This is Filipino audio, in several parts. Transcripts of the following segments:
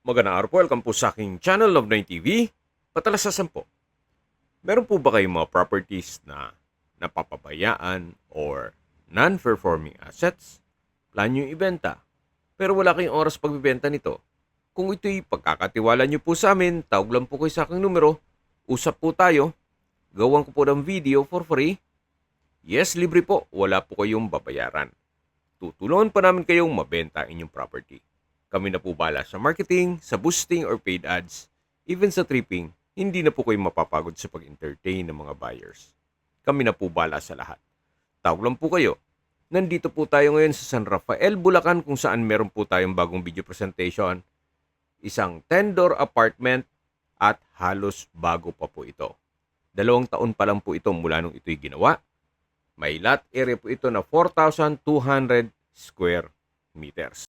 Magandang araw po, welcome po sa aking channel Love 9 TV. Patalasasan po, meron po ba kayong mga properties na napapabayaan or non-performing assets? Plan nyo ibenta, pero wala kayong oras pagbibenta nito. Kung ito'y pagkakatiwala nyo po sa amin, tawag lang po kayo sa aking numero, usap po tayo, gawan ko po ng video for free. Yes, libre po, wala po kayong babayaran. Tutulungan pa namin kayong mabenta inyong property. Kami na po bala sa marketing, sa boosting or paid ads, even sa tripping, hindi na po kayo mapapagod sa pag-entertain ng mga buyers. Kami na po bala sa lahat. Tawag lang po kayo. Nandito po tayo ngayon sa San Rafael, Bulacan kung saan meron po tayong bagong video presentation. Isang 10-door apartment at halos bago pa po ito. 2 taon pa lang po ito mula nung ito'y ginawa. May lot area po ito na 4,200 square meters.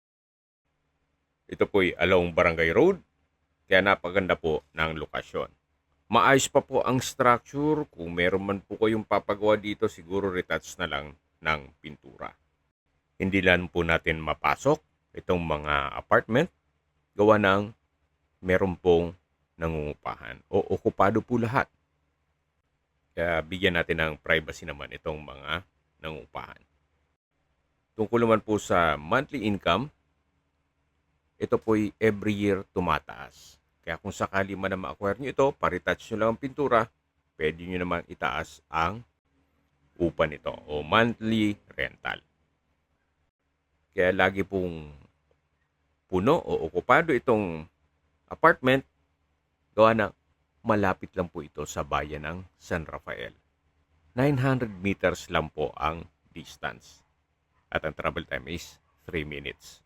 Ito po'y along Barangay Road, kaya napaganda po ng lokasyon. Maayos pa po ang structure. Kung meron man po kayong papagawa dito, siguro retouch na lang ng pintura. Hindi lang po natin mapasok itong mga apartment, gawa ng meron pong nangungupahan o okupado po lahat. Kaya bigyan natin ng privacy naman itong mga nangungupahan. Tungkol naman po sa monthly income, ito po'y every year tumataas. Kaya kung sakali man na ma-acquire nyo ito, paretouch nyo lang ang pintura, pwede nyo naman itaas ang upa nito o monthly rental. Kaya lagi pong puno o okupado itong apartment, gawa na malapit lang po ito sa bayan ng San Rafael. 900 meters lang po ang distance. At ang travel time is 3 minutes.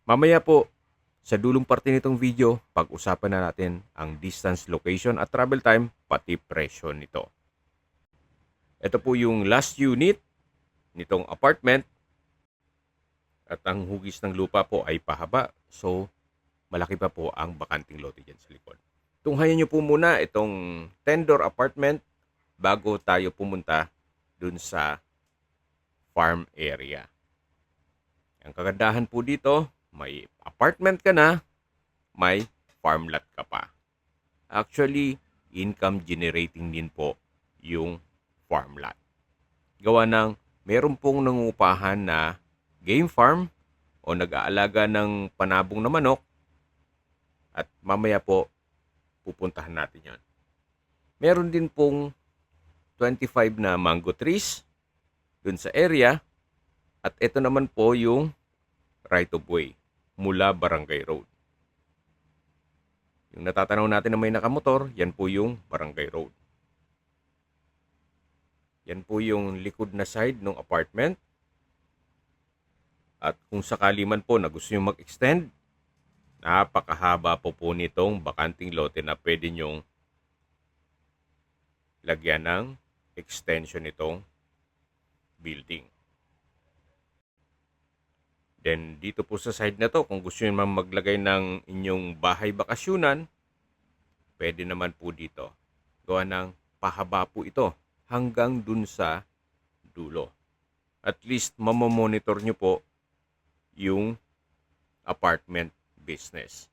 Mamaya po, sa dulong parte nitong video, pag-usapan na natin ang distance, location at travel time, pati presyo nito. Ito po yung last unit nitong apartment. At ang hugis ng lupa po ay pahaba. So, malaki pa po ang bakanting lote dyan sa likod. Tunghayan nyo po muna itong 10-door apartment bago tayo pumunta dun sa farm area. Ang kagandahan po dito, may apartment ka na, may farm lot ka pa. Actually, income generating din po yung farm lot. Gawa ng meron pong nangungupahan na game farm o nag-aalaga ng panabong na manok at mamaya po pupuntahan natin yan. Meron din pong 25 na mango trees dun sa area at ito naman po yung right of way mula Barangay Road. Yung natatanaw natin na may nakamotor, yan po yung Barangay Road. Yan po yung likod na side ng apartment. At kung sakali man po na gusto nyo mag-extend, napakahaba po nitong bakanting lote na pwede nyong lagyan ng extension nitong building. Then dito po sa side na to, kung gusto nyo naman maglagay ng inyong bahay bakasyunan, pwede naman po dito. Gawa ng pahaba po ito hanggang dun sa dulo. At least mamamonitor nyo po yung apartment business.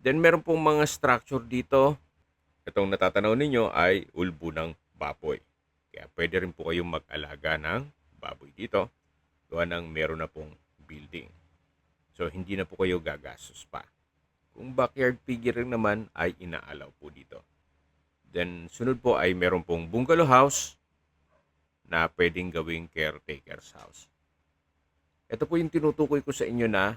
Then meron pong mga structure dito. Itong natatanaw ninyo ay ulbo ng baboy. Kaya pwede rin po kayong mag-alaga ng baboy dito. Gawa ng meron na pong building. So hindi na po kayo gagastos pa. Kung backyard piggery naman ay inaalaw po dito. Then sunod po ay meron pong bungalow house na pwedeng gawing caretaker's house. Ito po yung tinutukoy ko sa inyo na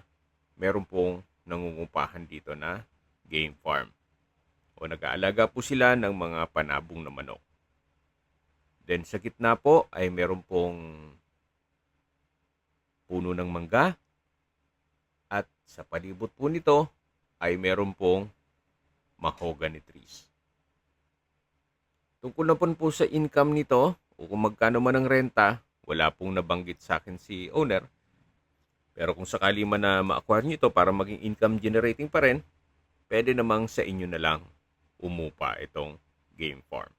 meron pong nangungupahan dito na game farm. O nag-aalaga po sila ng mga panabong na manok. Then sa gitna po ay meron pong puno ng mangga. At sa palibot po nito ay meron pong mahogany trees. Tungkol na po sa income nito o kung magkano man ang renta, wala pong nabanggit sa akin si owner. Pero kung sakali man na ma-acquire nyo ito para maging income generating pa rin, pwede namang sa inyo na lang umupa itong game farm.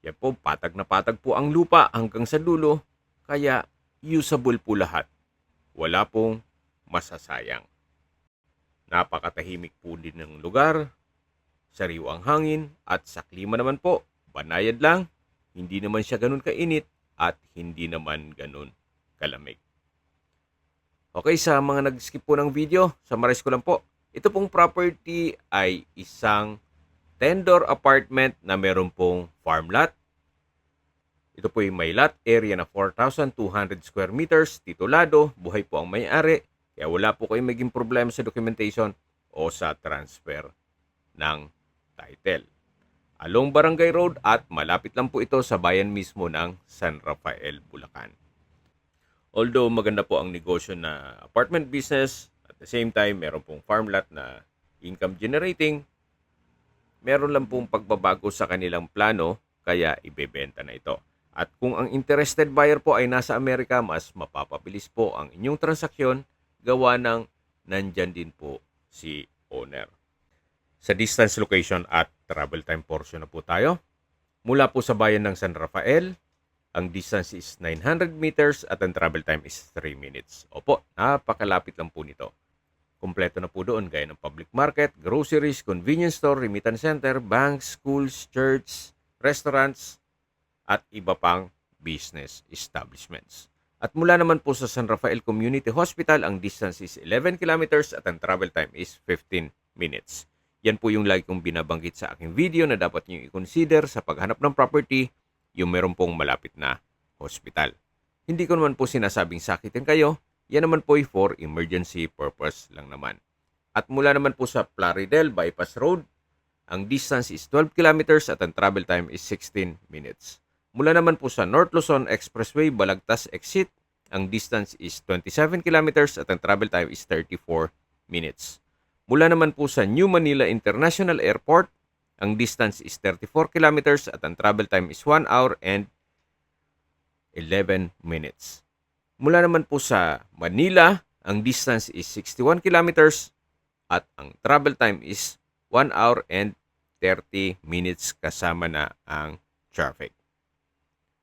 Yan po, patag na patag po ang lupa hanggang sa dulo, kaya usable po lahat. Wala pong masasayang. Napakatahimik po din ng lugar, sariwang hangin, at sa klima naman po, banayad lang, hindi naman siya ganun kainit at hindi naman ganun kalamig. Okay, sa mga nag-skip po ng video, summarize ko lang po. Ito pong property ay isang 10-door apartment na meron pong farm lot. Ito po yung may lot area na 4,200 square meters, titulado, buhay po ang may-ari, kaya wala po kayong maging problema sa documentation o sa transfer ng title. Along Barangay Road at malapit lang po ito sa bayan mismo ng San Rafael, Bulacan. Although maganda po ang negosyo na apartment business, at the same time meron pong farm lot na income generating, meron lang pong pagbabago sa kanilang plano kaya ibebenta na ito. At kung ang interested buyer po ay nasa Amerika, mas mapapabilis po ang inyong transaksyon gawa ng nandyan din po si owner. Sa distance, location at travel time portion na po tayo. Mula po sa bayan ng San Rafael, ang distance is 900 meters at ang travel time is 3 minutes. Opo, napakalapit lang po nito. Kompleto na po doon gaya ng public market, groceries, convenience store, remittance center, banks, schools, church, restaurants, at iba pang business establishments. At mula naman po sa San Rafael Community Hospital, ang distance is 11 kilometers at ang travel time is 15 minutes. Yan po yung lagi kong binabanggit sa aking video na dapat nyo i-consider sa paghanap ng property, yung meron pong malapit na hospital. Hindi ko naman po sinasabing sakitin kayo, yan naman po ay for emergency purpose lang naman. At mula naman po sa Plaridel Bypass Road, ang distance is 12 kilometers at ang travel time is 16 minutes. Mula naman po sa North Luzon Expressway Balagtas Exit, ang distance is 27 kilometers at ang travel time is 34 minutes. Mula naman po sa New Manila International Airport, ang distance is 34 kilometers at ang travel time is 1 hour and 11 minutes. Mula naman po sa Manila, ang distance is 61 kilometers at ang travel time is 1 hour and 30 minutes kasama na ang traffic.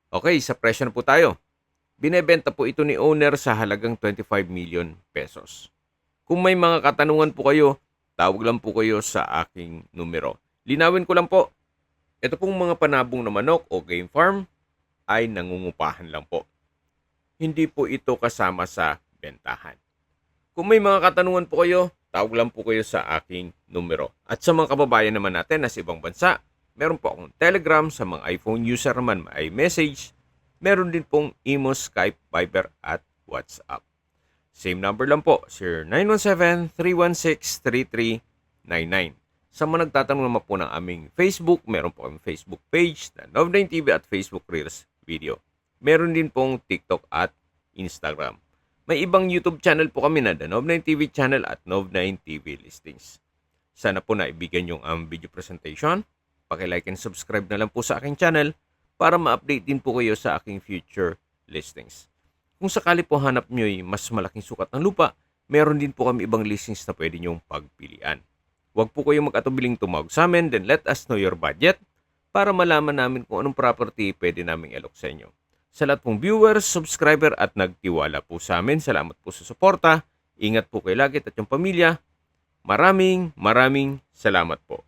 Okay, sa presyo na po tayo. Binebenta po ito ni owner sa halagang 25 million pesos. Kung may mga katanungan po kayo, tawag lang po kayo sa aking numero. Linawin ko lang po, ito pong mga panabong na manok o game farm ay nangungupahan lang po. Hindi po ito kasama sa bentahan. Kung may mga katanungan po kayo, tawag lang po kayo sa aking numero. At sa mga kababayan naman natin na sa ibang bansa, meron po akong Telegram, sa mga iPhone user naman may message. Meron din pong Imo, Skype, Viber at WhatsApp. Same number lang po, 0917-316-3399. Sa mga nagtatanong naman po ng aming Facebook, meron po kami Facebook page na Nov9 TV at Facebook Reels Video. Meron din pong TikTok at Instagram. May ibang YouTube channel po kami na The Nov9 TV channel at Nov9 TV Listings. Sana po naibigyan yung video presentation. Paki-like and subscribe na lang po sa aking channel para ma-update din po kayo sa aking future listings. Kung sakali po hanap nyo ay mas malaking sukat ng lupa, meron din po kami ibang listings na pwede nyong pagpilian. Huwag po kayong mag-atubiling tumawag sa amin, then let us know your budget para malaman namin kung anong property pwede naming alok sa inyo. Sa lahat pong viewers, subscriber at nagtiwala po sa amin, salamat po sa suporta. Ingat po kayo lagi at yung pamilya. Maraming salamat po.